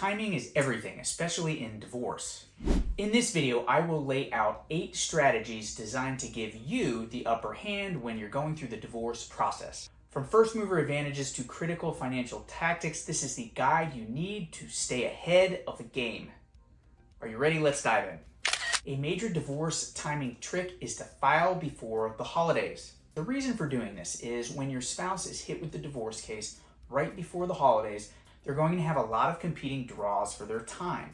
Timing is everything, especially in divorce. In this video, I will lay out 8 strategies designed to give you the upper hand when you're going through the divorce process. From first mover advantages to critical financial tactics, this is the guide you need to stay ahead of the game. Are you ready? Let's dive in. A major divorce timing trick is to file before the holidays. The reason for doing this is when your spouse is hit with the divorce case right before the holidays, they're going to have a lot of competing draws for their time.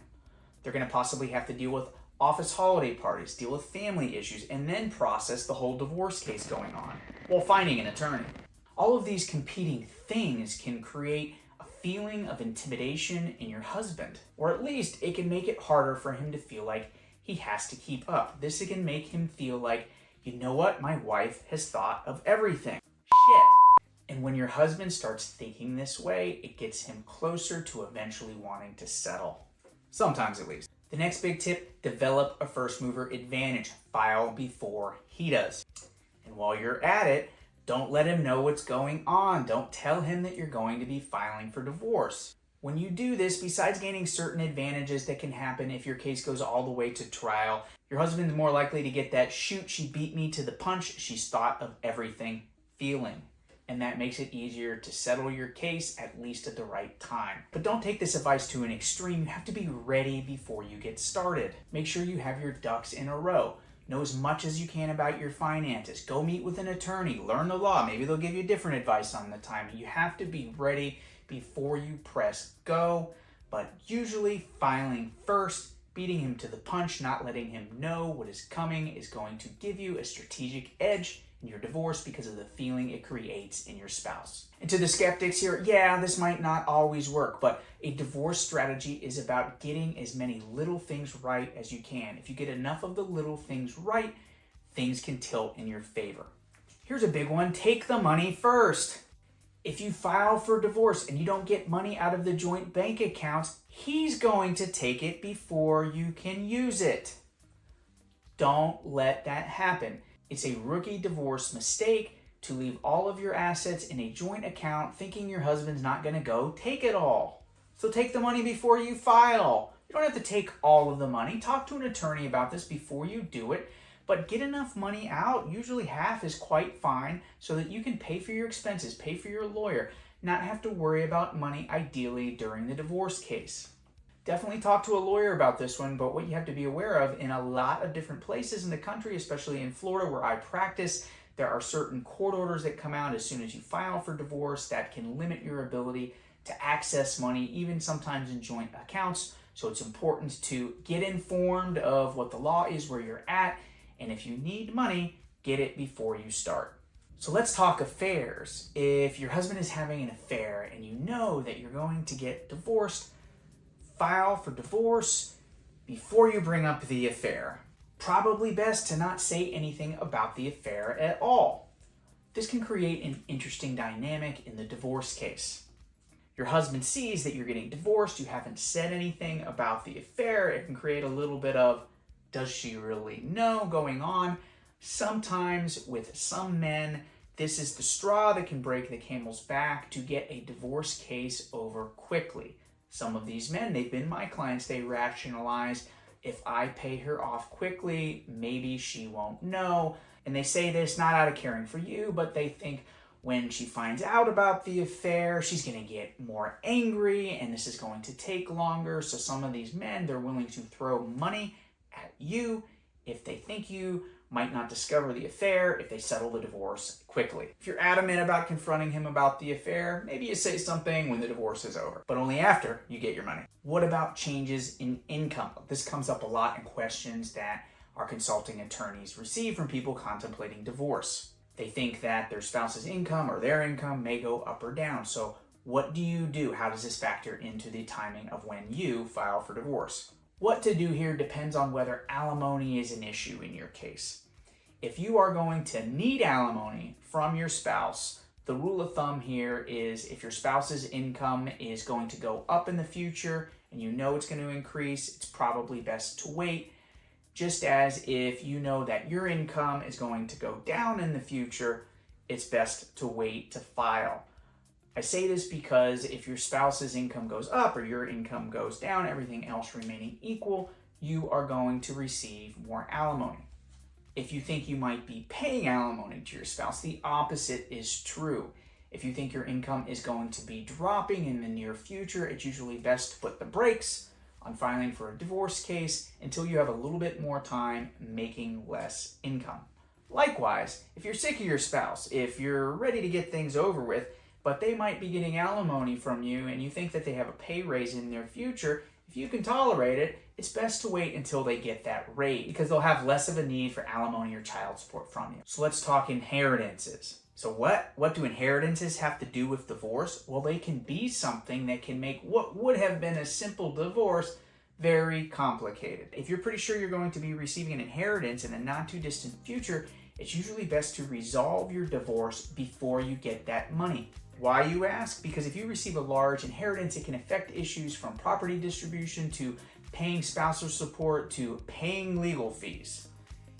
They're going to possibly have to deal with office holiday parties, deal with family issues, and then process the whole divorce case going on while finding an attorney. All of these competing things can create a feeling of intimidation in your husband, or at least it can make it harder for him to feel like he has to keep up. This can make him feel like, you know what, my wife has thought of everything. Shit. And when your husband starts thinking this way, it gets him closer to eventually wanting to settle. Sometimes at least. The next big tip, develop a first mover advantage. File before he does. And while you're at it, don't let him know what's going on. Don't tell him that you're going to be filing for divorce. When you do this, besides gaining certain advantages that can happen if your case goes all the way to trial, your husband's more likely to get that shoot, she beat me to the punch, she's thought of everything feeling. And that makes it easier to settle your case, at least at the right time. But don't take this advice to an extreme. You have to be ready before you get started. Make sure you have your ducks in a row. Know as much as you can about your finances. Go meet with an attorney. Learn the law. Maybe they'll give you different advice on the timing. You have to be ready before you press go. But usually filing first, beating him to the punch, not letting him know what is coming is going to give you a strategic edge in your divorce because of the feeling it creates in your spouse. And to the skeptics here, yeah, this might not always work, but a divorce strategy is about getting as many little things right as you can. If you get enough of the little things right, things can tilt in your favor. Here's a big one, take the money first. If you file for divorce and you don't get money out of the joint bank accounts, he's going to take it before you can use it. Don't let that happen. It's a rookie divorce mistake to leave all of your assets in a joint account thinking your husband's not going to go take it all. So take the money before you file. You don't have to take all of the money. Talk to an attorney about this before you do it, but get enough money out. Usually half is quite fine so that you can pay for your expenses, pay for your lawyer, not have to worry about money ideally during the divorce case. Definitely talk to a lawyer about this one, but what you have to be aware of, in a lot of different places in the country, especially in Florida where I practice, there are certain court orders that come out as soon as you file for divorce that can limit your ability to access money, even sometimes in joint accounts. So it's important to get informed of what the law is where you're at, and if you need money, get it before you start. So let's talk affairs. If your husband is having an affair and you know that you're going to get divorced, file for divorce before you bring up the affair. Probably best to not say anything about the affair at all. This can create an interesting dynamic in the divorce case. Your husband sees that you're getting divorced, you haven't said anything about the affair. It can create a little bit of, does she really know going on? Sometimes with some men, this is the straw that can break the camel's back to get a divorce case over quickly. Some of these men, they've been my clients, they rationalize, if I pay her off quickly, maybe she won't know. And they say this not out of caring for you, but they think when she finds out about the affair, she's going to get more angry and this is going to take longer. So some of these men, they're willing to throw money at you if they think you might not discover the affair if they settle the divorce quickly. If you're adamant about confronting him about the affair, maybe you say something when the divorce is over, but only after you get your money. What about changes in income? This comes up a lot in questions that our consulting attorneys receive from people contemplating divorce. They think that their spouse's income or their income may go up or down. So what do you do? How does this factor into the timing of when you file for divorce? What to do here depends on whether alimony is an issue in your case. If you are going to need alimony from your spouse, the rule of thumb here is if your spouse's income is going to go up in the future and you know it's going to increase, it's probably best to wait. Just as if you know that your income is going to go down in the future, it's best to wait to file. I say this because if your spouse's income goes up or your income goes down, everything else remaining equal, you are going to receive more alimony. If you think you might be paying alimony to your spouse, the opposite is true. If you think your income is going to be dropping in the near future, it's usually best to put the brakes on filing for a divorce case until you have a little bit more time making less income. Likewise, if you're sick of your spouse, if you're ready to get things over with, but they might be getting alimony from you and you think that they have a pay raise in their future, if you can tolerate it, it's best to wait until they get that raise because they'll have less of a need for alimony or child support from you. So let's talk inheritances. So what do inheritances have to do with divorce? Well, they can be something that can make what would have been a simple divorce very complicated. If you're pretty sure you're going to be receiving an inheritance in a not too distant future, it's usually best to resolve your divorce before you get that money. Why, you ask? Because if you receive a large inheritance, it can affect issues from property distribution to paying spousal support to paying legal fees.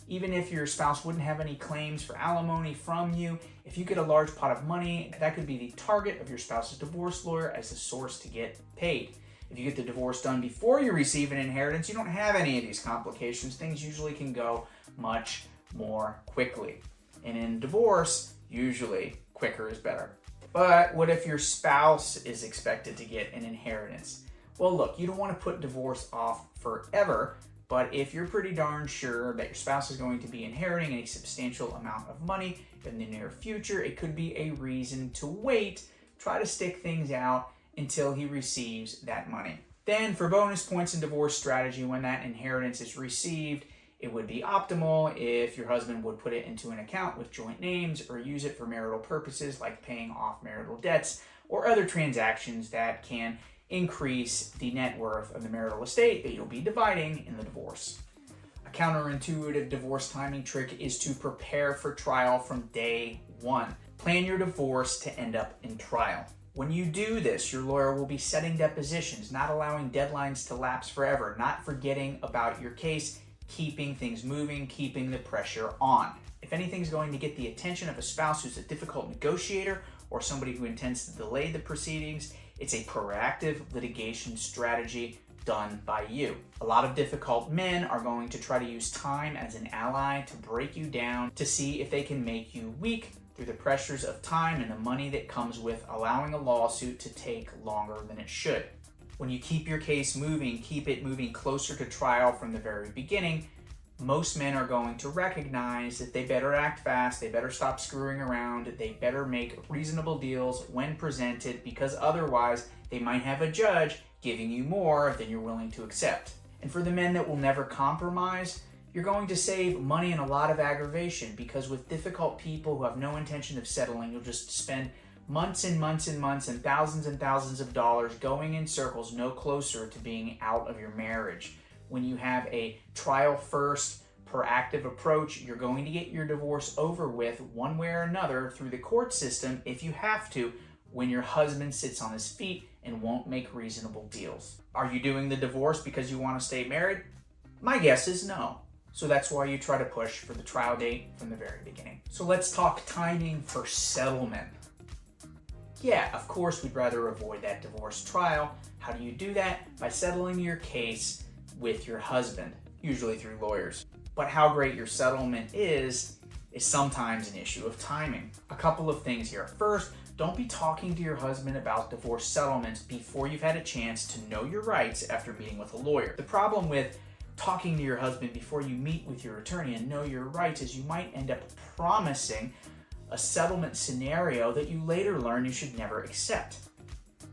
Even if your spouse wouldn't have any claims for alimony from you, if you get a large pot of money, that could be the target of your spouse's divorce lawyer as the source to get paid. If you get the divorce done before you receive an inheritance, you don't have any of these complications. Things usually can go much more quickly. And in divorce, usually quicker is better. But what if your spouse is expected to get an inheritance? Well, look, you don't want to put divorce off forever, but if you're pretty darn sure that your spouse is going to be inheriting a substantial amount of money in the near future, it could be a reason to wait, try to stick things out until he receives that money. Then for bonus points in divorce strategy, when that inheritance is received, it would be optimal if your husband would put it into an account with joint names or use it for marital purposes like paying off marital debts or other transactions that can increase the net worth of the marital estate that you'll be dividing in the divorce. A counterintuitive divorce timing trick is to prepare for trial from day one. Plan your divorce to end up in trial. When you do this, your lawyer will be setting depositions, not allowing deadlines to lapse forever, not forgetting about your case, keeping things moving, keeping the pressure on. If anything's going to get the attention of a spouse who's a difficult negotiator or somebody who intends to delay the proceedings, it's a proactive litigation strategy done by you. A lot of difficult men are going to try to use time as an ally to break you down to see if they can make you weak through the pressures of time and the money that comes with allowing a lawsuit to take longer than it should. When you keep your case moving, keep it moving closer to trial from the very beginning, most men are going to recognize that they better act fast, they better stop screwing around, they better make reasonable deals when presented, because otherwise they might have a judge giving you more than you're willing to accept. And for the men that will never compromise, you're going to save money and a lot of aggravation, because with difficult people who have no intention of settling, you'll just spend months and months and months and thousands of dollars going in circles no closer to being out of your marriage. When you have a trial first, proactive approach, you're going to get your divorce over with one way or another through the court system if you have to, when your husband sits on his feet and won't make reasonable deals. Are you doing the divorce because you want to stay married? My guess is no. So that's why you try to push for the trial date from the very beginning. So let's talk timing for settlement. Yeah, of course we'd rather avoid that divorce trial. How do you do that? By settling your case with your husband, usually through lawyers. But how great your settlement is sometimes an issue of timing. A couple of things here. First, don't be talking to your husband about divorce settlements before you've had a chance to know your rights after meeting with a lawyer. The problem with talking to your husband before you meet with your attorney and know your rights is you might end up promising a settlement scenario that you later learn you should never accept.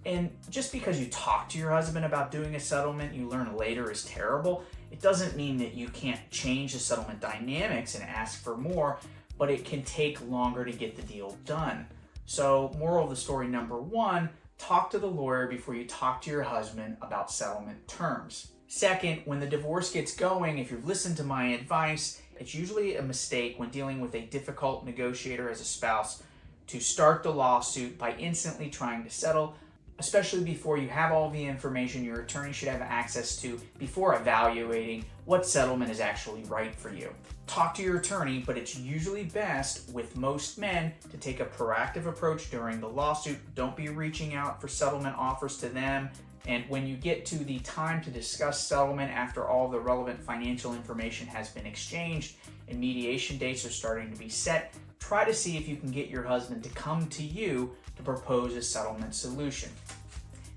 And just because you talk to your husband about doing a settlement you learn later is terrible, it doesn't mean that you can't change the settlement dynamics and ask for more, but it can take longer to get the deal done. So, moral of the story number one, talk to the lawyer before you talk to your husband about settlement terms. Second, when the divorce gets going, if you've listened to my advice, it's usually a mistake when dealing with a difficult negotiator as a spouse to start the lawsuit by instantly trying to settle. especially before you have all the information your attorney should have access to before evaluating what settlement is actually right for you. Talk to your attorney, but it's usually best with most men to take a proactive approach during the lawsuit. Don't be reaching out for settlement offers to them. And when you get to the time to discuss settlement after all the relevant financial information has been exchanged and mediation dates are starting to be set, try to see if you can get your husband to come to you to propose a settlement solution.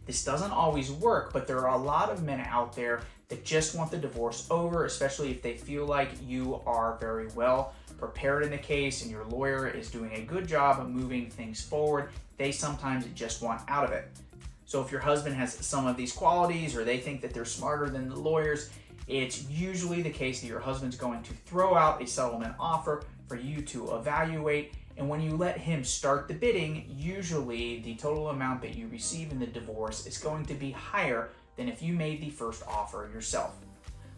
This doesn't always work, but there are a lot of men out there that just want the divorce over, especially if they feel like you are very well prepared in the case and your lawyer is doing a good job of moving things forward. They sometimes just want out of it. So if your husband has some of these qualities or they think that they're smarter than the lawyers, it's usually the case that your husband's going to throw out a settlement offer for you to evaluate. And when you let him start the bidding, usually the total amount that you receive in the divorce is going to be higher than if you made the first offer yourself.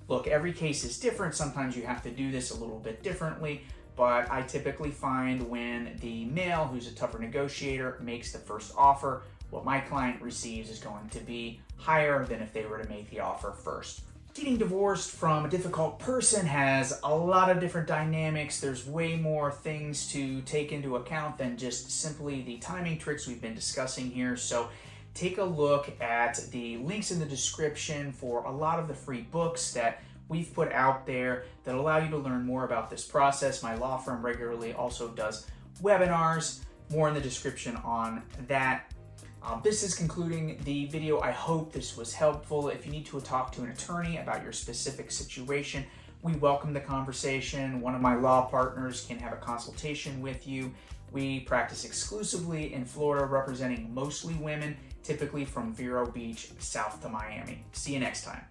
Look, every case is different. Sometimes you have to do this a little bit differently, but I typically find when the male, who's a tougher negotiator, makes the first offer, what my client receives is going to be higher than if they were to make the offer first. Getting divorced from a difficult person has a lot of different dynamics. There's way more things to take into account than just simply the timing tricks we've been discussing here. So take a look at the links in the description for a lot of the free books that we've put out there that allow you to learn more about this process. My law firm regularly also does webinars. More in the description on that. This is concluding the video. I hope this was helpful. If you need to talk to an attorney about your specific situation, we welcome the conversation. One of my law partners can have a consultation with you. We practice exclusively in Florida, representing mostly women, typically from Vero Beach south to Miami. See you next time.